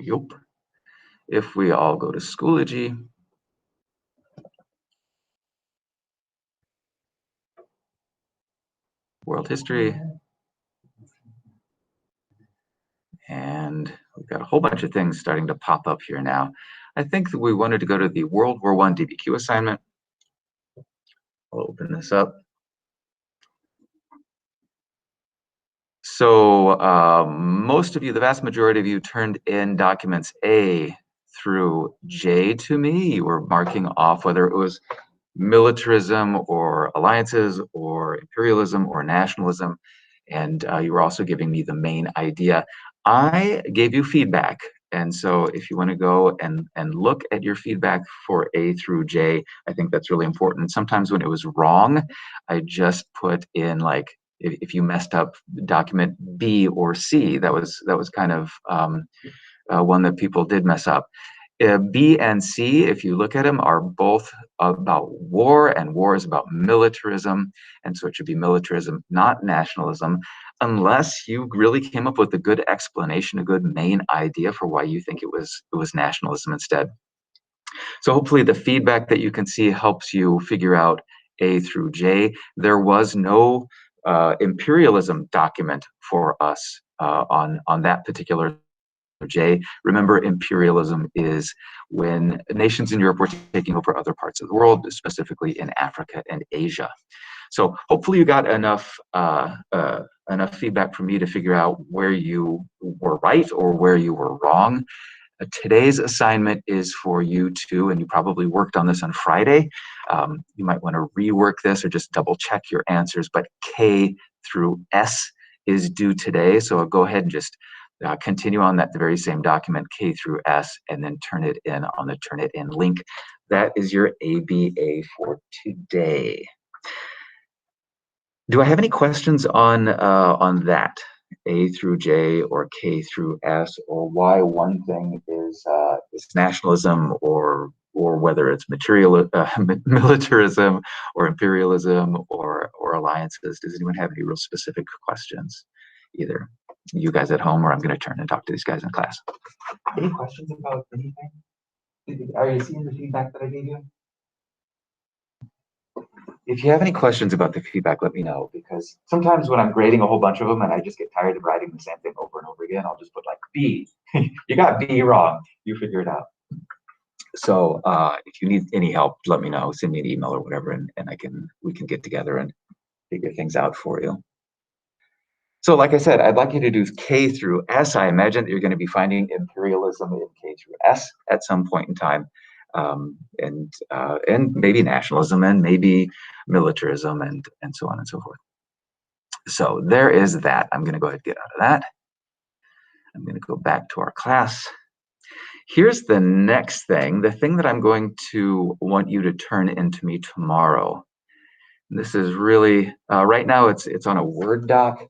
Yup. If we all go to Schoology, world history, and we've got a whole bunch of things starting to pop up here now. I think that we wanted to go to the World War I DBQ assignment. I'll open this up. So most of you, the vast majority of you, turned in documents A through J to me. You were marking off whether it was militarism or alliances or imperialism or nationalism. And you were also giving me the main idea. I gave you feedback. And so if you want to go and look at your feedback for A through J, I think that's really important. Sometimes when it was wrong, I just put in like, if you messed up document B or C, that was kind of one that people did mess up. B and C, if you look at them, are both about war, and war is about militarism, and so it should be militarism, not nationalism, unless you really came up with a good explanation, a good main idea for why you think it was nationalism instead. So hopefully the feedback that you can see helps you figure out A through J. There was no imperialism document for us on that particular J. Remember, imperialism is when nations in Europe were taking over other parts of the world, specifically in Africa and Asia. So hopefully you got enough feedback from me to figure out where you were right or where you were wrong. Today's assignment is for you to, and you probably worked on this on Friday. You might want to rework this or just double check your answers, but K through S is due today. So I'll go ahead and just continue on that very same document, K through S, and then turn it in on the Turnitin link. That is your ABA for today. Do I have any questions on that, A through J or K through S, or why one thing is nationalism, or whether it's militarism or imperialism or alliances? Does anyone have any real specific questions? Either you guys at home, or I'm going to turn and talk to these guys in class. Any questions about anything? Are you seeing the feedback that I gave you? If you have any questions about the feedback, let me know, because sometimes when I'm grading a whole bunch of them and I just get tired of writing the same thing over and over again, I'll just put like B. You got B wrong. You figure it out. So if you need any help, let me know. Send me an email or whatever, and we can get together and figure things out for you. So like I said, I'd like you to do K through S. I imagine that you're going to be finding imperialism in K through S at some point in time. And maybe nationalism, and maybe militarism, and so on and so forth. So there is that. I'm going to go ahead and get out of that. I'm going to go back to our class. Here's the next thing, the thing that I'm going to want you to turn into me tomorrow. This is really, right now it's on a Word doc.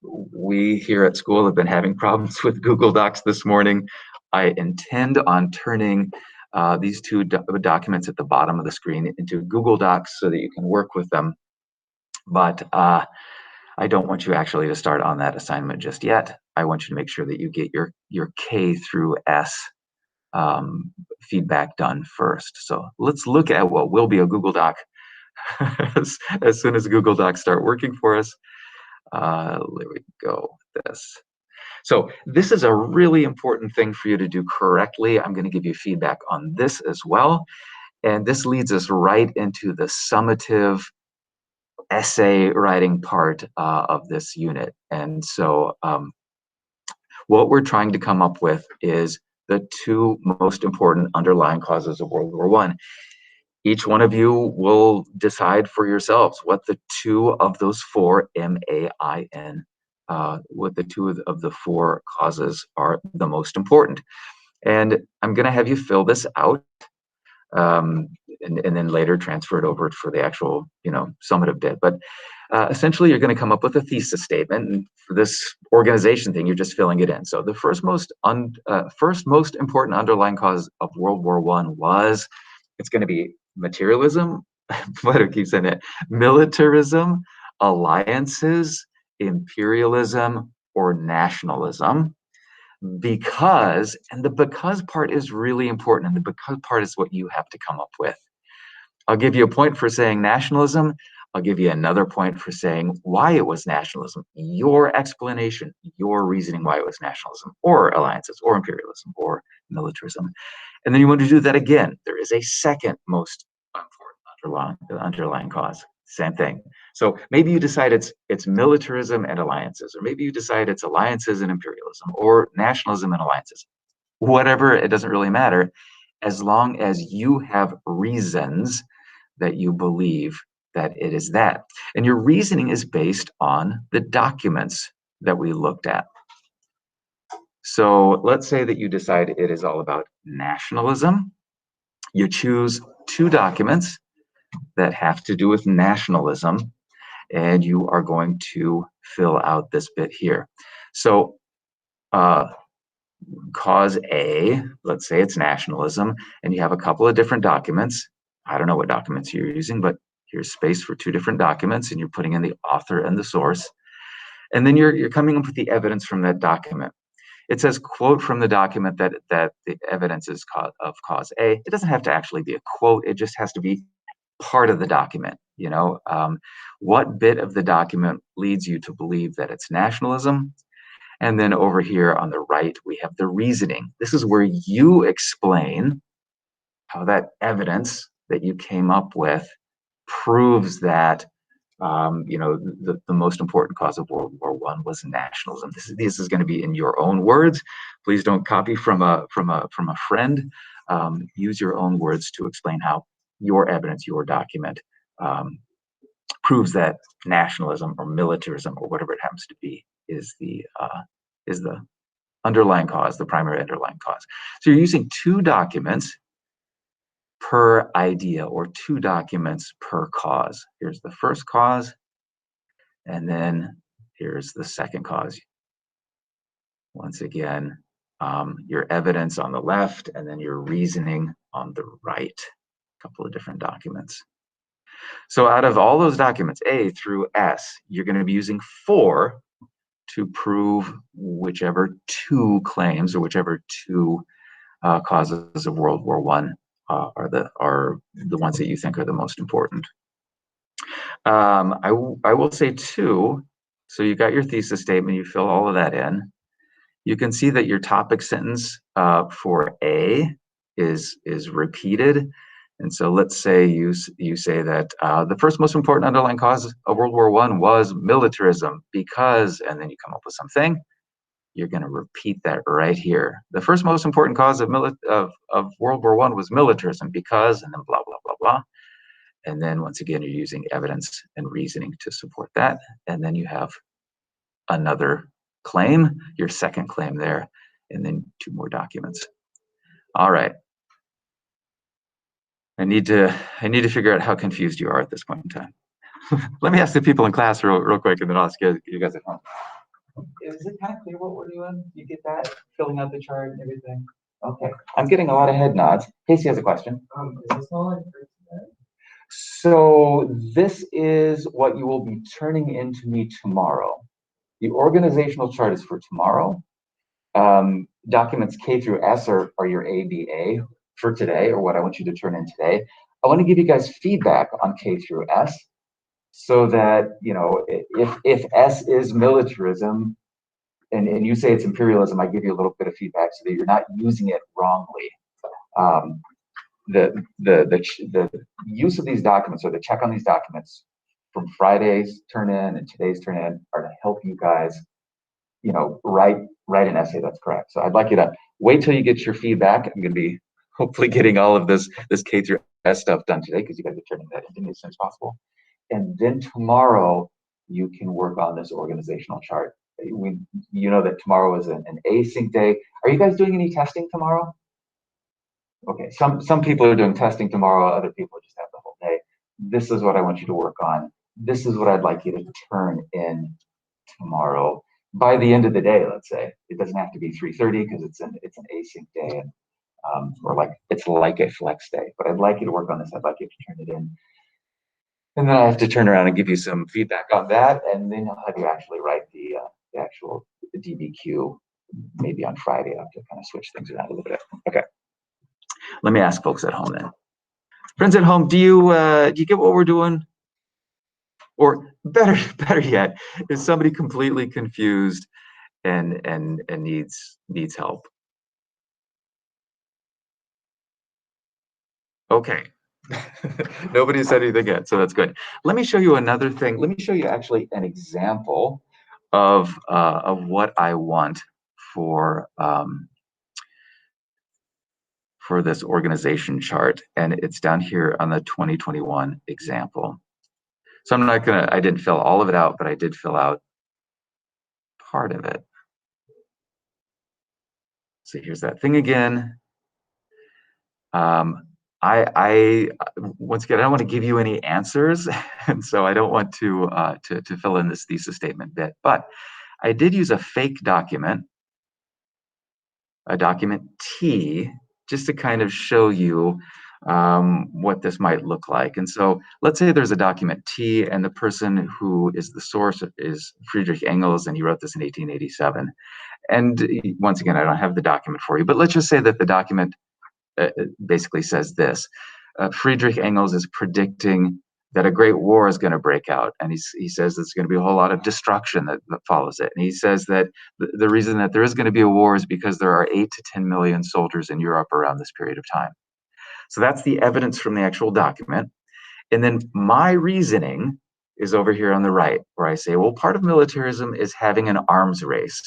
We here at school have been having problems with Google Docs this morning. I intend on turning these two documents at the bottom of the screen into Google Docs so that you can work with them. But I don't want you actually to start on that assignment just yet. I want you to make sure that you get your K through S feedback done first. So let's look at what will be a Google Doc as soon as Google Docs start working for us. There we go, this. So this is a really important thing for you to do correctly. I'm going to give you feedback on this as well. And this leads us right into the summative essay writing part of this unit. And so what we're trying to come up with is the two most important underlying causes of World War I. Each one of you will decide for yourselves what the two of those four, M-A-I-N, what the two of the four causes are the most important. And I'm going to have you fill this out and then later transfer it over for the actual, summative bit. But essentially, you're going to come up with a thesis statement. And for this organization thing, you're just filling it in. So the first most important underlying cause of World War I was, it's going to be materialism, but it keeps saying it, militarism, alliances, imperialism, or nationalism. because, and the because part is really important, and the because part is what you have to come up with. I'll give you a point for saying nationalism. I'll give you another point for saying why it was nationalism, your explanation, your reasoning why it was nationalism, or alliances, or imperialism, or militarism. And then you want to do that again. There is a second most important underlying cause. Same thing. So maybe you decide it's militarism and alliances, or maybe you decide it's alliances and imperialism, or nationalism and alliances. Whatever, it doesn't really matter, as long as you have reasons that you believe that it is that. And your reasoning is based on the documents that we looked at. So let's say that you decide it is all about nationalism. You choose two documents that have to do with nationalism, and you are going to fill out this bit here. So cause A, let's say it's nationalism, and you have a couple of different documents. I don't know what documents you're using, but here's space for two different documents, and you're putting in the author and the source. And then you're coming up with the evidence from that document. It says, quote from the document that the evidence is of cause A. It doesn't have to actually be a quote. It just has to be part of the document. You know, what bit of the document leads you to believe that it's nationalism? And then over here on the right, we have the reasoning. This is where you explain how that evidence that you came up with proves that the most important cause of World War I was nationalism. This is going to be in your own words. Please don't copy from a friend. Use your own words to explain how your evidence, your document, proves that nationalism or militarism or whatever it happens to be is the underlying cause, the primary underlying cause. So you're using two documents per idea, or two documents per cause. Here's the first cause, and then here's the second cause. Once again, your evidence on the left, and then your reasoning on the right. A couple of different documents. So out of all those documents, A through S, you're going to be using 4 to prove whichever two claims, or whichever two causes of World War I are the ones that you think are the most important. I will say too, so you got your thesis statement, you fill all of that in. You can see that your topic sentence for A is repeated. And so let's say you say that the first most important underlying cause of World War I was militarism because, and then you come up with something. You're going to repeat that right here. The first most important cause of World War I was militarism because, and then blah, blah, blah, blah. And then once again, you're using evidence and reasoning to support that. And then you have another claim, your second claim there, and then 2 more documents. All right. I need to figure out how confused you are at this point in time. Let me ask the people in class real quick, and then I'll ask you guys at home. Is it kind of clear what we're doing? You get that? Filling out the chart and everything? Okay. I'm getting a lot of head nods. Casey has a question. Is this all for today? So this is what you will be turning in to me tomorrow. The organizational chart is for tomorrow. Documents K through S are your ABA for today, or what I want you to turn in today. I want to give you guys feedback on K through S, so that, you know, if S is militarism and you say it's imperialism, I give you a little bit of feedback so that you're not using it wrongly. The use of these documents, or the check on these documents from Friday's turn in and today's turn in, are to help you guys, you know, write an essay that's correct. So I'd like you to wait till you get your feedback. I'm going to be hopefully getting all of this K through S stuff done today, because you guys are turning that into me as soon as possible. And then tomorrow you can work on this organizational chart. You know that tomorrow is an async day. Are you guys doing any testing tomorrow? Okay, some people are doing testing tomorrow, other people just have the whole day. This is what I want you to work on. This is what I'd like you to turn in tomorrow by the end of the day. Let's say it doesn't have to be 3:30 because it's an async day, and or like it's like a flex day. But I'd like you to work on this. I'd like you to turn it in, and then I have to turn around and give you some feedback on that, and then I'll have you actually write the actual DBQ maybe on Friday I'll have to kind of switch things around a little bit. Okay. Let me ask folks at home then. Friends at home, do you get what we're doing? Or better yet, is somebody completely confused and needs help? Okay. Nobody said anything yet, so that's good. Let me show you another thing. Let me show you actually an example of what I want for this organization chart, and it's down here on the 2021 example. So I didn't fill all of it out, but I did fill out part of it. So here's that thing again. I once again, I don't want to give you any answers, and so I don't want to fill in this thesis statement bit. But I did use a fake document, a document T, just to kind of show you what this might look like. And so let's say there's a document T, and the person who is the source is Friedrich Engels, and he wrote this in 1887. And once again, I don't have the document for you, but let's just say that the document basically says this. Friedrich Engels is predicting that a great war is going to break out. And he says there's going to be a whole lot of destruction that follows it. And he says that the reason that there is going to be a war is because there are 8 to 10 million soldiers in Europe around this period of time. So that's the evidence from the actual document. And then my reasoning is over here on the right, where I say, well, part of militarism is having an arms race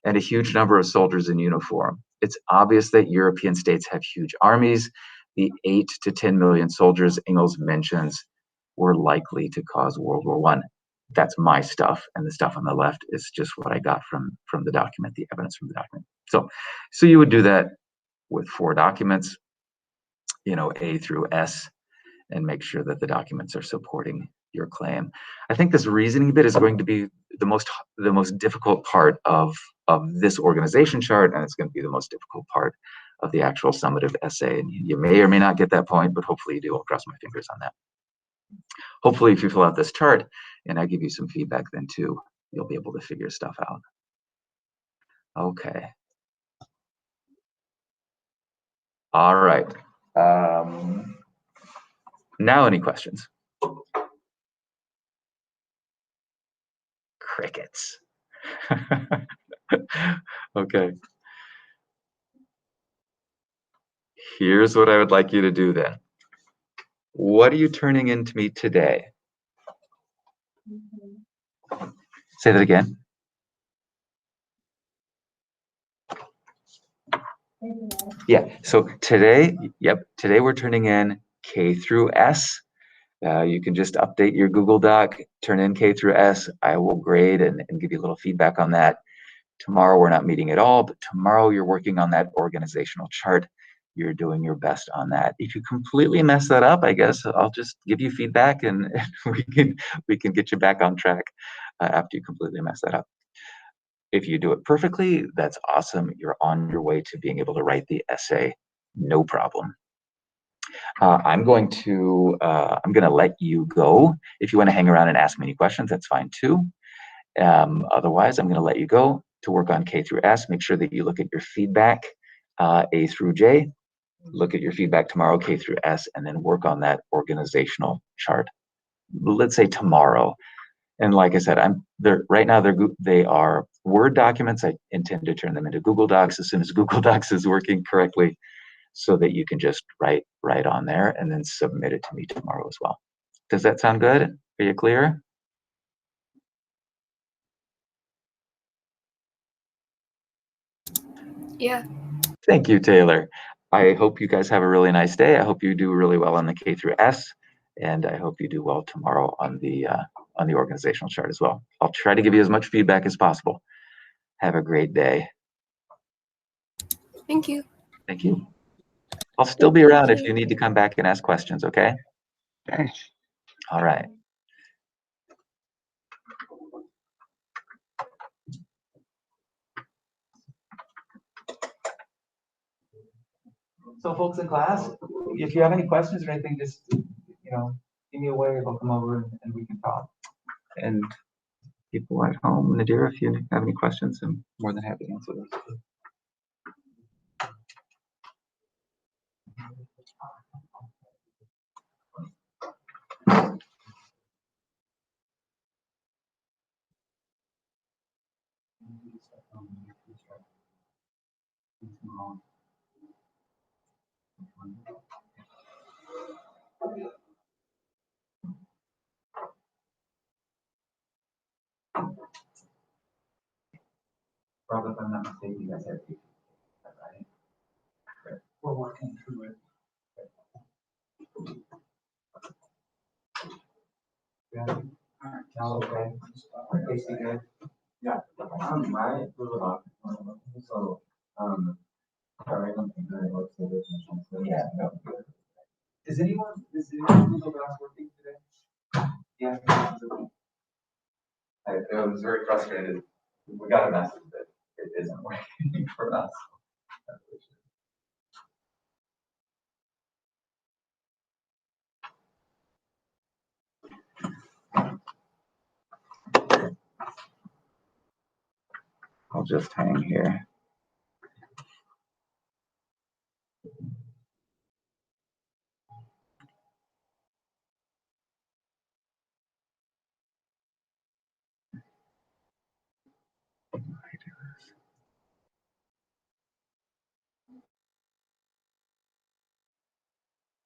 and a huge number of soldiers in uniform. It's obvious that European states have huge armies. The 8 to 10 million soldiers Engels mentions were likely to cause World War I. That's my stuff, and the stuff on the left is just what I got from the document, the evidence from the document. So you would do that with 4 documents, A through S, and make sure that the documents are supporting your claim. I think this reasoning bit is going to be the most difficult part of this organization chart, and it's going to be the most difficult part of the actual summative essay. And you may or may not get that point, but hopefully you do. I'll cross my fingers on that. Hopefully, if you fill out this chart and I give you some feedback then too, you'll be able to figure stuff out. Okay. All right. Now, any questions? Crickets. Okay. Here's what I would like you to do then. What are you turning in to me today? Say that again. Yeah, so today we're turning in K through S. You can just update your Google Doc, turn in K through S. I will grade and give you a little feedback on that. Tomorrow we're not meeting at all, but tomorrow you're working on that organizational chart. You're doing your best on that. If you completely mess that up, I guess I'll just give you feedback and we can get you back on track after you completely mess that up. If you do it perfectly, that's awesome. You're on your way to being able to write the essay, no problem. I'm going to let you go. If you want to hang around and ask me any questions, that's fine too. Otherwise, I'm going to let you go to work on K through S. Make sure that you look at your feedback, A through J. Look at your feedback tomorrow, K through S, and then work on that organizational chart. Let's say tomorrow. And like I said, right now they are Word documents. I intend to turn them into Google Docs as soon as Google Docs is working correctly, so that you can just write on there and then submit it to me tomorrow as well. Does that sound good? Are you clear? Yeah. Thank you, Taylor. I hope you guys have a really nice day. I hope you do really well on the K through S, and I hope you do well tomorrow on the organizational chart as well. I'll try to give you as much feedback as possible. Have a great day. Thank you. Thank you. I'll still be around if you need to come back and ask questions, okay? All right. So folks in class, if you have any questions or anything, just give me a wave. I'll come over and we can talk. And people at home. Nadir, if you have any questions, I'm more than happy to answer those. Rob, if I'm not mistaken, you guys have right? We're working through it. Yeah. All right. Okay. Casey, good. Yeah. My little so sorry, I don't think I looked at this. Yeah. No. Is anyone Google Docs working today? Yeah. I was very frustrated. We got a message that it isn't working for us. I'll just hang here.